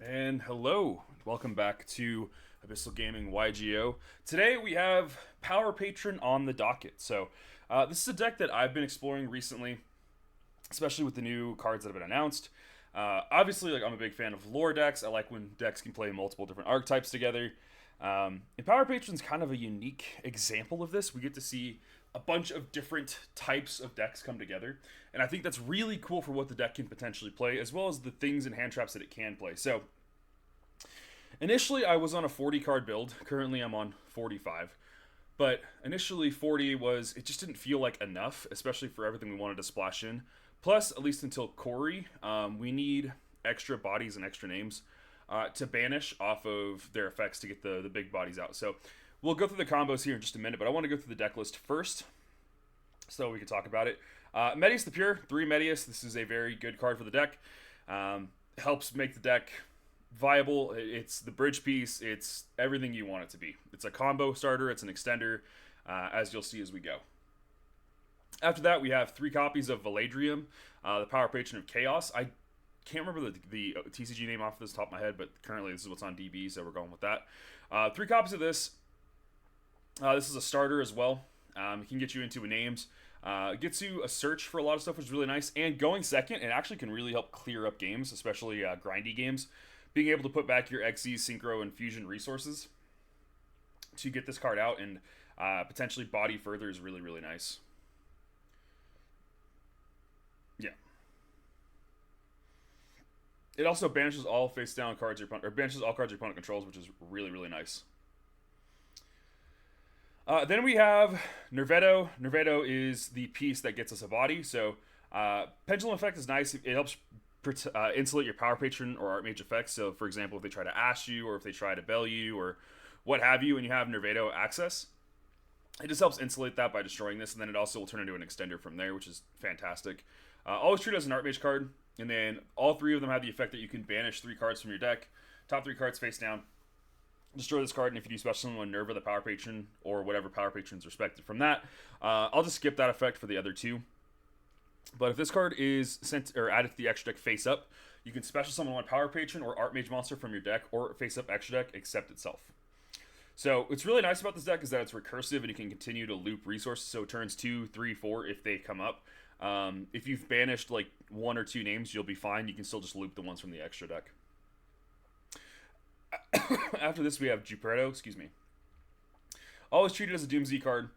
And hello, welcome back to Abyssal Gaming YGO. Today we have Power Patron on the docket. This is a deck that I've been exploring recently, especially with the new cards that have been announced. Obviously, I'm a big fan of lore decks. I like when decks can play multiple different archetypes together. And Power Patron's kind of a unique example of this. We get to see a bunch of different types of decks come together, and I think that's really cool for what the deck can potentially play, as well as the things and hand traps that it can play. So, initially I was on a 40 card build. Currently I'm on 45. But initially 40 it just didn't feel like enough, especially for everything we wanted to splash in. Plus, at least until Corey, we need extra bodies and extra names to banish off of their effects to get the big bodies out. So we'll go through the combos here in just a minute, but I want to go through the deck list first so we can talk about it. Medius the Pure, 3 Medius. This is a very good card for the deck. Helps make the deck viable. It's the bridge piece. It's everything you want it to be. It's a combo starter. It's an extender, as you'll see as we go. After that, we have 3 copies of Blzd, the Power Patron of Chaos. I can't remember the TCG name off the top of my head, but currently this is what's on DB, so we're going with that. 3 copies of this. This is a starter as well. It can get you into names. It gets you a search for a lot of stuff, which is really nice. And going second, it actually can really help clear up games, especially grindy games. Being able to put back your XZ, Synchro, and Fusion resources to get this card out and potentially body further is really, really nice. Yeah. It also banishes all face down cards or banishes all cards your opponent controls, which is really, really nice. Then we have Nervedo. Nervedo is the piece that gets us a body. So Pendulum effect is nice. It helps insulate your Power Patron or Archmage effects. So, for example, if they try to Ash you or if they try to Bell you or what have you, and you have Nervedo access, it just helps insulate that by destroying this, and then it also will turn into an extender from there, which is fantastic. Always treat it as an Archmage card, and then all 3 of them have the effect that you can banish 3 cards from your deck. Top 3 cards face down. Destroy this card, and if you do special summon Nerva the Power Patron or whatever Power Patron is respected from that, I'll just skip that effect for the other 2. But if this card is sent or added to the extra deck face up, you can special summon 1 Power Patron or Archmage monster from your deck or face up extra deck except itself. So what's really nice about this deck is that it's recursive and you can continue to loop resources. So turns 2, 3, 4 if they come up. If you've banished like 1 or 2 names, you'll be fine. You can still just loop the ones from the extra deck. After this, we have Jupredo, Always treat it as a Doomsday card.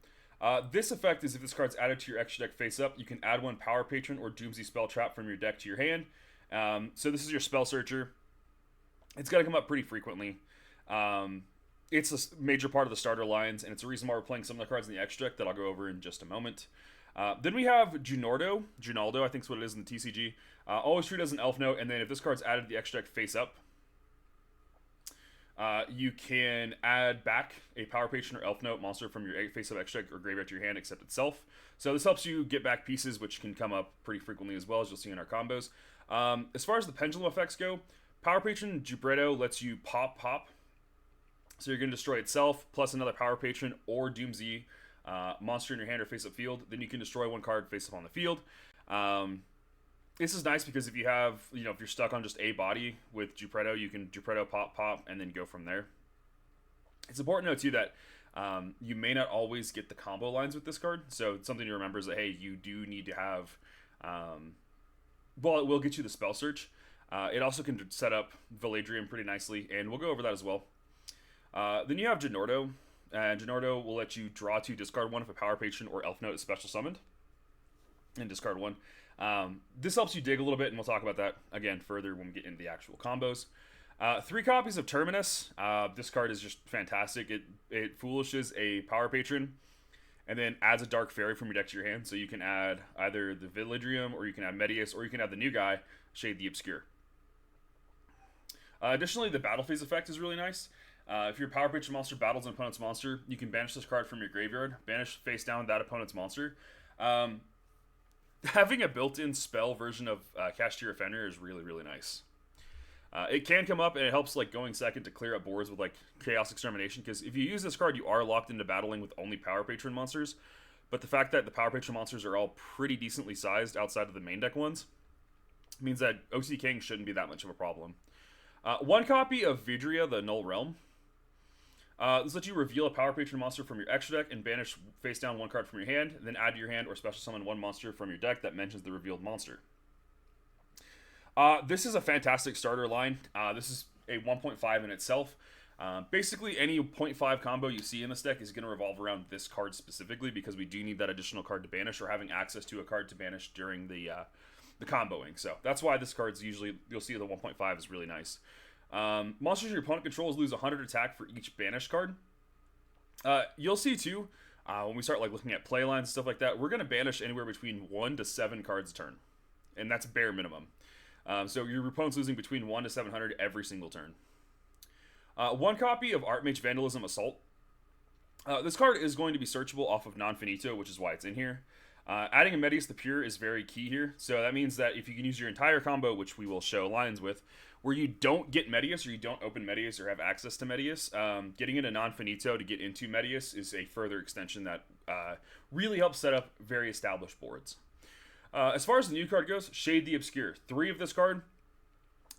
This effect is if this card's added to your extra deck face up, you can add 1 Power Patron or Doomsday spell trap from your deck to your hand. So this is your spell searcher. It's got to come up pretty frequently. It's a major part of the starter lines, and it's a reason why we're playing some of the cards in the extra deck that I'll go over in just a moment. Then we have Junaldo, I think is what it is in the TCG. Always treat it as an elf note, and then if this card's added to the extra deck face up, you can add back a Power Patron or Elf Note monster from your face-up extra deck or graveyard to your hand except itself. So this helps you get back pieces, which can come up pretty frequently as well, as you'll see in our combos. As far as the pendulum effects go, Power Patron Jubredo lets you pop. So you're going to destroy itself, plus another Power Patron or Doomsday monster in your hand or face-up field. Then you can destroy 1 card face-up on the field. This is nice because if you have, if you're stuck on just a body with Jupredo, you can Jupredo pop, and then go from there. It's important to note, too, that you may not always get the combo lines with this card. So something to remember is that, hey, you do need to have, it will get you the spell search. It also can set up Blzd pretty nicely, and we'll go over that as well. Then you have Janordo, and Janordo will let you draw 2, discard 1 if a Power Patron or Elf Note is special summoned, and discard 1. This helps you dig a little bit, and we'll talk about that again further when we get into the actual combos. 3 copies of Terminus. This card is just fantastic. It foolishes a Power Patron, and then adds a Dark Fairy from your deck to your hand. So you can add either the Blzd, or you can add Medius, or you can add the new guy, Shade the Obscure. Additionally, the Battle Phase effect is really nice. If your Power Patron monster battles an opponent's monster, you can banish this card from your graveyard, banish face down that opponent's monster. Having a built-in spell version of Cashier Offender is really, really nice. It can come up, and it helps going second to clear up boards with Chaos Extermination, because if you use this card, you are locked into battling with only Power Patron monsters. But the fact that the Power Patron monsters are all pretty decently sized outside of the main deck ones means that OC King shouldn't be that much of a problem. One copy of Vidria, the Null Realm. This lets you reveal a Power Patron monster from your extra deck and banish face down one card from your hand, then add to your hand or special summon one monster from your deck that mentions the revealed monster. This is a fantastic starter line. This is a 1.5 in itself. Basically, any 0.5 combo you see in this deck is going to revolve around this card specifically because we do need that additional card to banish or having access to a card to banish during the comboing. So that's why this card's usually, you'll see the 1.5 is really nice. Monsters your opponent controls lose 100 attack for each banished card. You'll see too, when we start like looking at play lines and stuff like that, we're going to banish anywhere between 1 to 7 cards a turn. And that's bare minimum. So your opponent's losing between 1 to 700 every single turn. One copy of Archmage Vandalism Assault. This card is going to be searchable off of Non-Finito, which is why it's in here. Adding a Medius the Pure is very key here. So that means that if you can use your entire combo, which we will show lines with, where you don't get Medius or you don't open Medius or have access to Medius, getting into Non-Finito to get into Medius is a further extension that really helps set up very established boards. As far as the new card goes, Shade the Obscure. 3 of this card.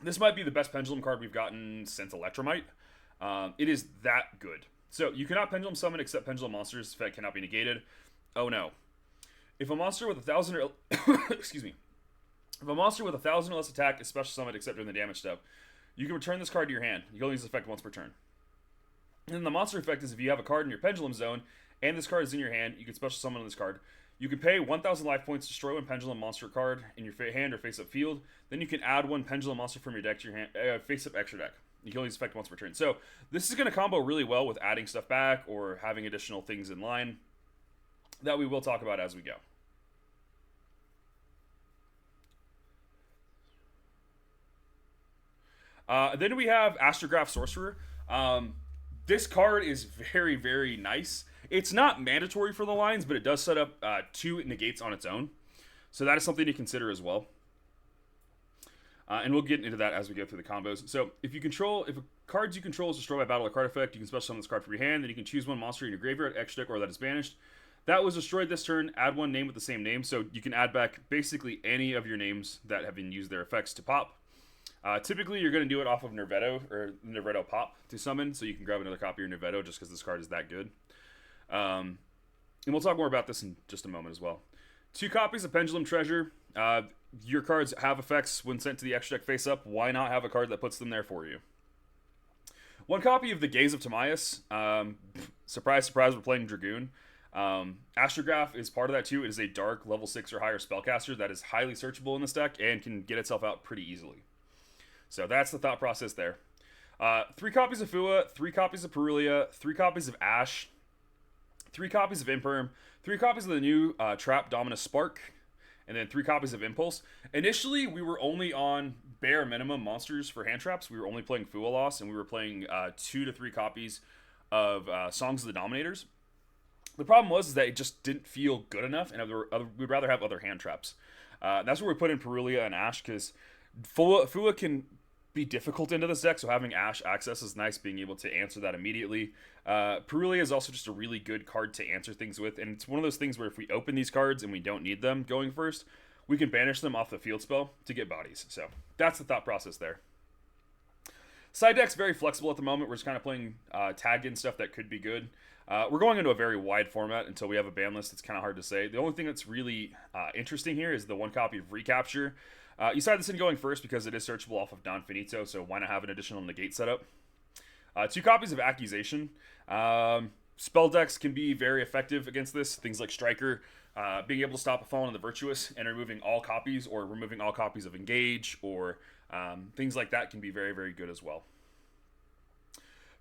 This might be the best Pendulum card we've gotten since Electromite. It is that good. So you cannot Pendulum summon except Pendulum monsters. Effect cannot be negated. Oh no. If a monster with 1,000 or excuse me. If a monster with 1,000 or less attack is special summoned except during the damage step, you can return this card to your hand. You can only use this effect once per turn. And then the monster effect is if you have a card in your Pendulum zone and this card is in your hand, you can special summon this card. You can pay 1,000 life points to destroy one Pendulum monster card in your hand or face-up field. Then you can add one Pendulum monster from your deck to your hand, face-up extra deck. You can only use effect once per turn. So this is going to combo really well with adding stuff back or having additional things in line that we will talk about as we go. Then we have Astrograph Sorcerer. This card is very, very nice. It's not mandatory for the lines, but it does set up 2 negates on its own. So that is something to consider as well. And we'll get into that as we go through the combos. So if a cards you control is destroyed by battle or card effect, you can special summon this card from your hand. Then you can choose one monster in your graveyard, extra deck, or that is banished. That was destroyed this turn. Add one name with the same name. So you can add back basically any of your names that have been used their effects to pop. Typically, you're going to do it off of Nervetto or Nervetto Pop to summon, so you can grab another copy of Nervetto just because this card is that good. And we'll talk more about this in just a moment as well. 2 copies of Pendulum Treasure. Your cards have effects when sent to the extra deck face up. Why not have a card that puts them there for you? 1 copy of the Gaze of Timaeus. Surprise, surprise, we're playing Dragoon. Astrograph is part of that too. It is a dark level 6 or higher spellcaster that is highly searchable in this deck and can get itself out pretty easily. So that's the thought process there. 3 copies of Fua, 3 copies of Perulia, 3 copies of Ash, 3 copies of Imperm, 3 copies of the new Trap Dominus Spark, and then 3 copies of Impulse. Initially, we were only on bare minimum monsters for hand traps. We were only playing Fua Loss, and we were playing 2 to 3 copies of Songs of the Dominators. The problem was that it just didn't feel good enough, and we'd rather have other hand traps. That's where we put in Perulia and Ash, because Fua can be difficult into this deck, so having Ash access is nice, being able to answer that immediately. Perulia is also just a really good card to answer things with, and it's one of those things where if we open these cards and we don't need them going first, we can banish them off the field spell to get bodies. So that's the thought process there. Side deck's very flexible at the moment. We're just kind of playing tag in stuff that could be good. We're going into a very wide format until we have a ban list. It's kind of hard to say. The only thing that's really interesting here is the 1 copy of Recapture. You decided this in going first because it is searchable off of Non-Finito, so why not have an additional negate setup? 2 copies of Accusation. Spell decks can be very effective against this. Things like Striker, being able to stop a Fallen of the Virtuous and removing all copies, or removing all copies of Engage, or things like that can be very, very good as well.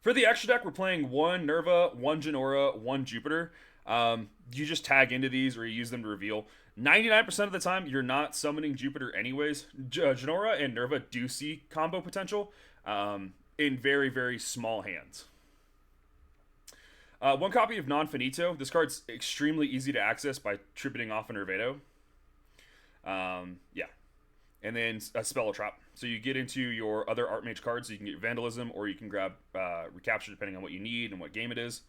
For the extra deck, we're playing 1 Nerva, 1 Genora, 1 Jupiter. You just tag into these or you use them to reveal. 99% of the time, you're not summoning Jupiter anyways. Genora and Nerva do see combo potential in very, very small hands. 1 copy of Non-Finito. This card's extremely easy to access by tributing off a Nervetto. Yeah. And then a Spell Trap. So you get into your other Archmage cards, so you can get Vandalism, or you can grab Recapture depending on what you need and what game it is.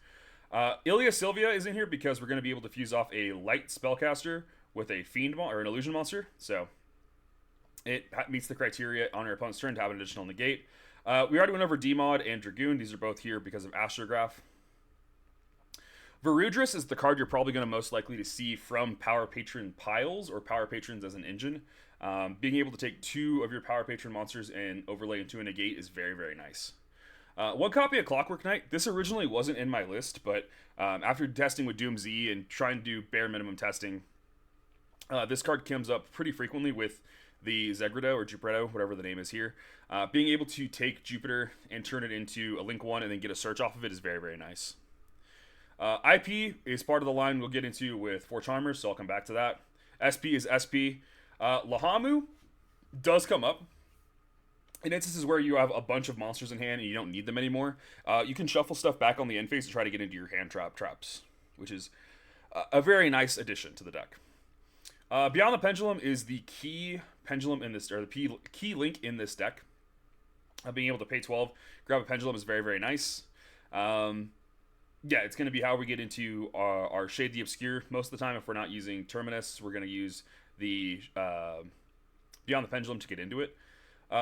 Ilia Sylvia is in here because we're going to be able to fuse off a light spellcaster with a Fiend or an Illusion monster. So it meets the criteria on your opponent's turn to have an additional negate. We already went over Demod and Dragoon. These are both here because of Astrograph. Varudris is the card you're probably going to most likely to see from Power Patron piles or Power Patrons as an engine. Being able to take 2 of your Power Patron monsters and overlay into a negate is very, very nice. 1 copy of Clockwork Knight. This originally wasn't in my list, but after testing with Blzd and trying to do bare minimum testing, this card comes up pretty frequently with the Zegredo or Jupretto, whatever the name is here. Being able to take Jupiter and turn it into a Link 1 and then get a search off of it is very, very nice. IP is part of the line we'll get into with 4 Charmers, so I'll come back to that. SP is SP. Lahamu does come up. In instances where you have a bunch of monsters in hand and you don't need them anymore, you can shuffle stuff back on the end phase to try to get into your hand traps, which is a very nice addition to the deck. Beyond the Pendulum is the key pendulum in this, or the key link in this deck. Being able to pay 12, grab a pendulum is very, very nice. Yeah, it's going to be how we get into our Shade the Obscure. Most of the time, if we're not using Terminus, we're going to use the Beyond the Pendulum to get into it.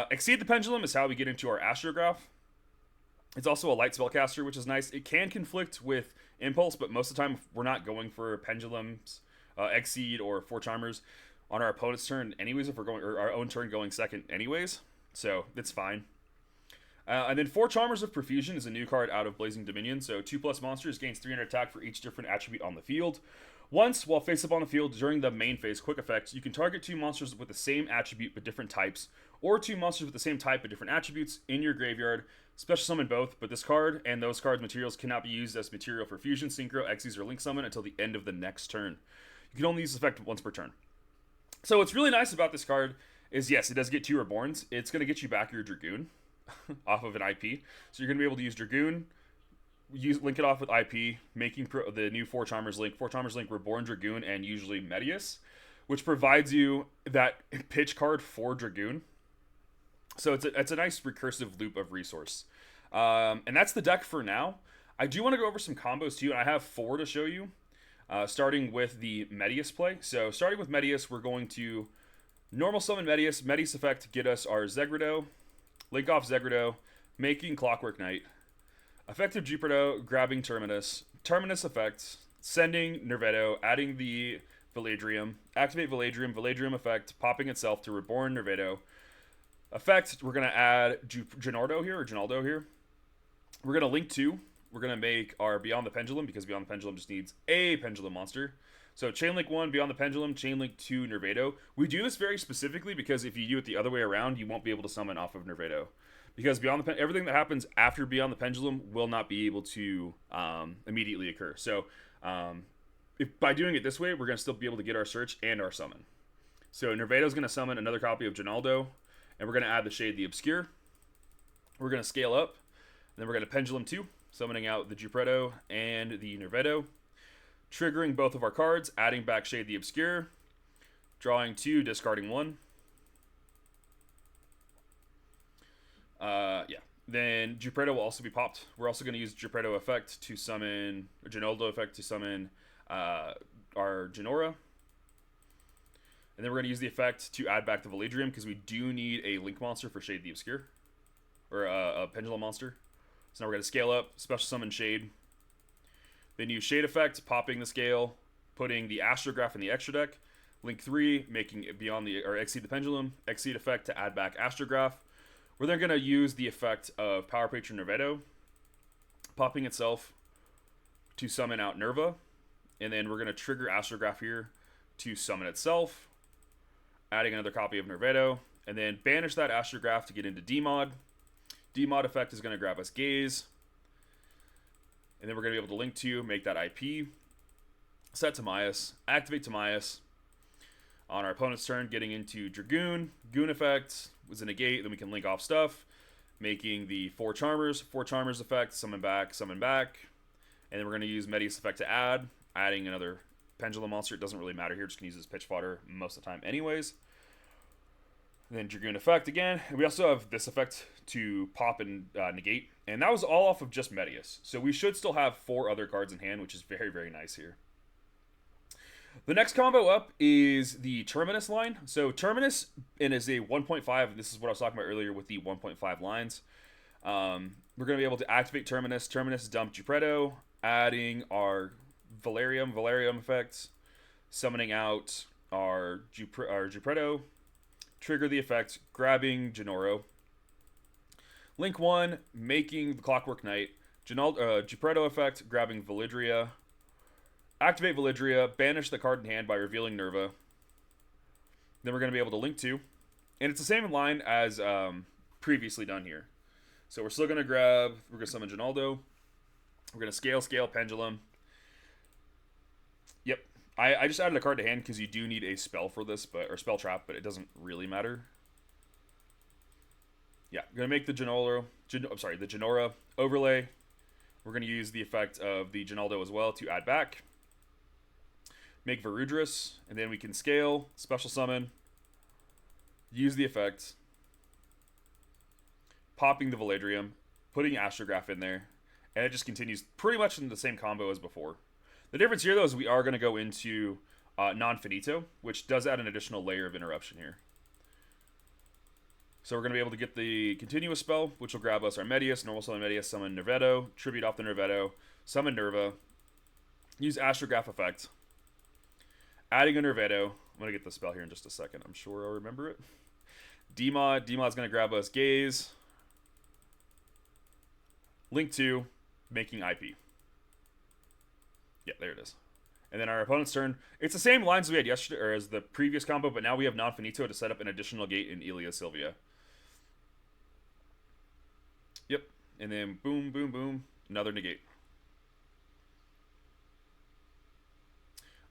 Exceed the Pendulum is how we get into our Astrograph. It's also a light spellcaster, which is nice. It can conflict with Impulse, but most of the time, we're not going for Pendulums, Exceed, or 4 Charmers on our opponent's turn anyways, if we're going, or our own turn going second anyways. So, that's fine. And then 4 Charmers of Profusion is a new card out of Blazing Dominion. So 2+ monsters gains 300 attack for each different attribute on the field. Once, while face up on the field during the main phase quick effects, you can target 2 monsters with the same attribute but different types, or 2 monsters with the same type but different attributes in your graveyard. Special summon both, but this card and those cards' materials cannot be used as material for Fusion, Synchro, Xyz, or Link Summon until the end of the next turn. You can only use this effect once per turn. So what's really nice about this card is, yes, it does get 2 Reborns. It's going to get you back your Dragoon off of an IP. So you're going to be able to use Dragoon, link it off with IP, making the new 4 Charmers link. 4 Charmers link Reborn Dragoon and usually Medius, which provides you that pitch card for Dragoon. So it's a nice recursive loop of resource. And that's the deck for now. I do want to go over some combos too, and I have 4 to show you. Starting with the Medius play. So starting with Medius, we're going to normal summon Medius. Medius effect to get us our Zegredo. Link off Zegredo, making Clockwork Knight. Effective Jupiter, grabbing Terminus. Terminus effect, sending Nervedo, adding the Velladrium. Activate Velladrium. Velladrium effect, popping itself to Reborn Nervedo. Effect, we're going to add Ginaldo here. We're going to link 2. We're going to make our Beyond the Pendulum, because Beyond the Pendulum just needs a Pendulum monster. So Chainlink 1, Beyond the Pendulum, Chainlink 2, Nervedo. We do this very specifically because if you do it the other way around, you won't be able to summon off of Nervedo. Because everything that happens after Beyond the Pendulum will not be able to immediately occur. So if by doing it this way, we're going to still be able to get our search and our summon. So Nervedo is going to summon another copy of Ginaldo, and we're going to add the Shade the Obscure. We're going to scale up, and then we're going to Pendulum 2, summoning out the Jupretto and the Nervedo. Triggering both of our cards, adding back Shade the Obscure, drawing 2, discarding 1. Yeah. Then Jupretto will also be popped. We're also going to use Jupretto effect to summon, or Ginaldo effect to summon our Genora. And then we're going to use the effect to add back the Velladrium, because we do need a Link monster for Shade the Obscure, or a Pendulum monster. So now we're going to scale up, special summon Shade. Then use Shade effect, popping the scale, putting the Astrograph in the extra deck. Link 3, making it beyond the, or Exceed the Pendulum. Exceed effect to add back Astrograph. We're then going to use the effect of Power Patron Nervedo, popping itself to summon out Nerva. And then we're going to trigger Astrograph here to summon itself, adding another copy of Nervedo. And then banish that Astrograph to get into Demod. Demod effect is going to grab us Gaze. And then we're going to be able to link to, make that IP, set Timaeus, activate Timaeus on our opponent's turn, getting into Dragoon. Goon effect was a negate, then we can link off stuff, making the 4 Charmers. 4 Charmers effect, summon back. And then we're going to use Medius effect to adding another Pendulum monster. It doesn't really matter here, just going to use this pitch fodder most of the time anyways. And then Dragoon effect again. And we also have this effect to pop and negate. And that was all off of just Medius. So we should still have 4 other cards in hand, which is very, very nice here. The next combo up is the Terminus line. So Terminus, and is a 1.5. This is what I was talking about earlier with the 1.5 lines. We're going to be able to activate Terminus. Terminus dump Geppetto, adding our Valerium effects, summoning out our Geppetto, trigger the effect, grabbing Genoro. Link 1, making the Clockwork Knight, Geppetto effect, grabbing Validria, activate Validria, banish the card in hand by revealing Nerva. Then we're going to be able to link 2. And it's the same line as previously done here. So we're still going to we're going to summon Ginaldo. We're going to scale, Pendulum. Yep. I just added a card to hand because you do need a spell for this, or spell trap, but it doesn't really matter. Yeah, I'm going to make the the Genora overlay. We're going to use the effect of the Ginaldo as well to add back. Make Verudrus, and then we can scale, special summon, use the effect, popping the Valedrium, putting Astrograph in there, and it just continues pretty much in the same combo as before. The difference here, though, is we are going to go into Non-Finito, which does add an additional layer of interruption here. So we're going to be able to get the continuous spell, which will grab us our Medius, normal summon Medius, summon Nervetto, tribute off the Nervetto, summon Nerva, use Astrograph effect, adding a Nervetto. I'm going to get the spell here in just a second. I'm sure I'll remember it. Demod is going to grab us Gaze, Link 2, making IP. Yeah, there it is. And then our opponent's turn. It's the same lines we had yesterday, or as the previous combo, but now we have Non-Finito to set up an additional gate in Ilia Sylvia. Yep. And then boom, boom, boom. Another negate.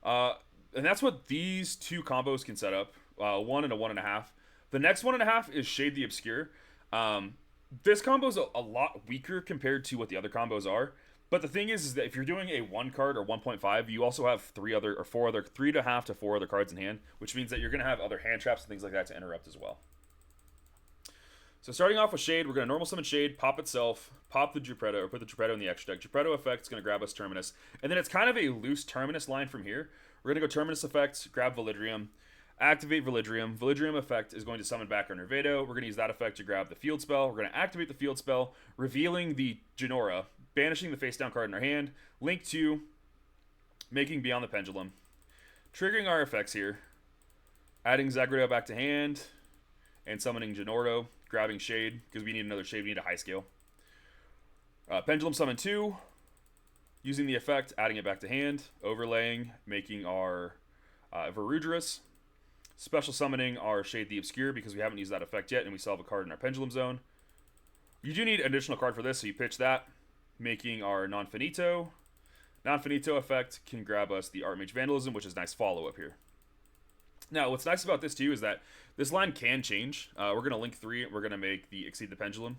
And that's what these two combos can set up. 1 and a 1.5. The next 1.5 is Shade the Obscure. This combo is a lot weaker compared to what the other combos are. But the thing is that if you're doing a 1 card or 1.5, you also have 3.5 to 4 other cards in hand, which means that you're going to have other hand traps and things like that to interrupt as well. So starting off with Shade, we're going to normal summon Shade, pop itself, pop the Geppetto, or put the Geppetto in the extra deck. Geppetto effect is going to grab us Terminus. And then it's kind of a loose Terminus line from here. We're going to go Terminus effect, grab Validrium, activate Validrium. Validrium effect is going to summon back our Nervetto. We're going to use that effect to grab the field spell. We're going to activate the field spell, revealing the Genora, banishing the face down card in our hand, link 2, making Beyond the Pendulum, triggering our effects here, adding Zagredo back to hand, and summoning Genordo, grabbing Shade, because we need another Shade, we need a high scale. Pendulum summon 2, using the effect, adding it back to hand, overlaying, making our Verudrus, special summoning our Shade the Obscure, because we haven't used that effect yet, and we still have a card in our Pendulum Zone. You do need an additional card for this, so you pitch that, making our Non-Finito. Non-Finito effect can grab us the Archmage Vandalism, which is nice follow-up here. Now, what's nice about this, too, is that this line can change. We're going to link 3. We're going to make the Exceed the Pendulum.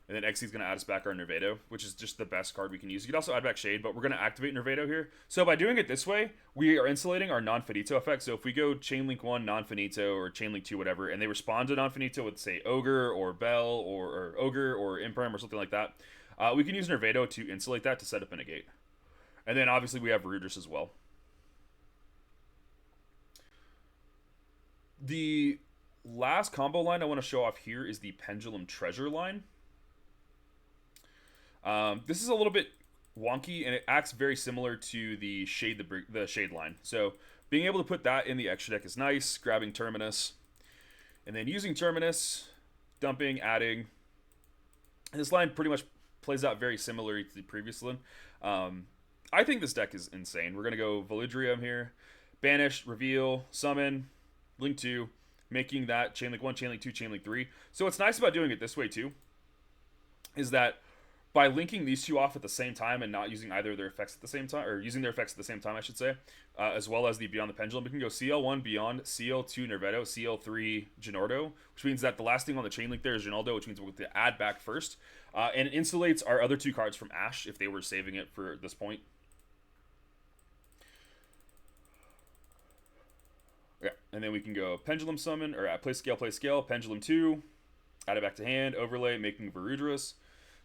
And then Xe is going to add us back our Nervetto, which is just the best card we can use. You can also add back Shade, but we're going to activate Nervetto here. So by doing it this way, we are insulating our Non-Finito effect. So if we go Chain Link 1, Non-Finito, or Chain Link 2, whatever, and they respond to Non-Finito with, say, Ogre, or Bell, or Ogre, or Imperm, or something like that, we can use Nervetto to insulate that to set up a negate. And then obviously we have Verudrus as well. The last combo line I want to show off here is the Pendulum Treasure line. This is a little bit wonky, and it acts very similar to the Shade line. So being able to put that in the extra deck is nice. Grabbing Terminus, and then using Terminus, dumping, adding. This line pretty much plays out very similar to the previous one. I think this deck is insane. We're going to go Validrium here. Banish, reveal, summon, link 2, making that Chain Link 1, Chain Link 2, Chain Link 3. So what's nice about doing it this way too is that by linking these two off at the same time and not using either of their effects at the same time, or using their effects at the same time, I should say, as well as the Beyond the Pendulum, we can go CL1 Beyond, CL2 Nervetto, CL3 Genordo, which means that the last thing on the Chain Link there is Ginaldo, which means we'll get to add back first. And it insulates our other 2 cards from Ash if they were saving it for this point. Yeah, and then we can go Pendulum Summon, or play scale, Pendulum 2, add it back to hand, overlay, making Verudrus.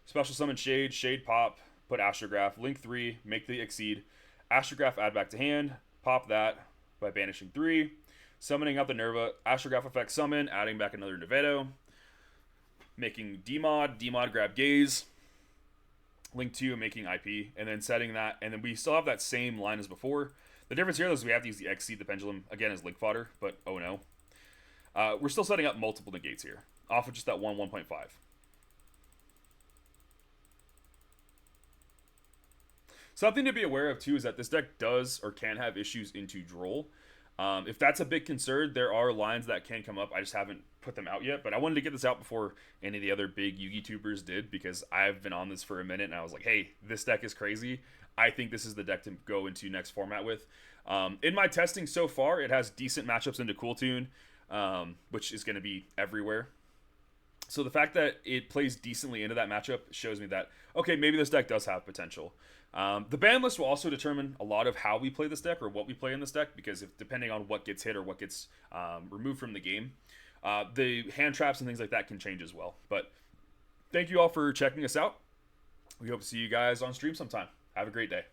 Special summon Shade, Shade pop, put Astrograph, link 3, make the Exceed, Astrograph add back to hand, pop that by banishing 3, summoning out the Nerva, Astrograph effect summon, adding back another Nervetto, making Dmod grab gaze, link to making IP, and then setting that, and then we still have that same line as before. The difference here is we have to use the Exceed the Pendulum, again, as link fodder, but oh no. We're still setting up multiple negates here, off of just that 1.5. Something to be aware of, too, is that this deck does or can have issues into Droll. If that's a big concern, there are lines that can come up. I just haven't put them out yet, but I wanted to get this out before any of the other big Yugi tubers did, because I've been on this for a minute, and I was like, hey, this deck is crazy. I think this is the deck to go into next format with. In my testing so far, it has decent matchups into Cool Tune, which is going to be everywhere. So the fact that it plays decently into that matchup shows me that, okay, maybe this deck does have potential. The ban list will also determine a lot of how we play this deck or what we play in this deck, because if depending on what gets hit or what gets removed from the game, the hand traps and things like that can change as well. But thank you all for checking us out. We hope to see you guys on stream sometime. Have a great day.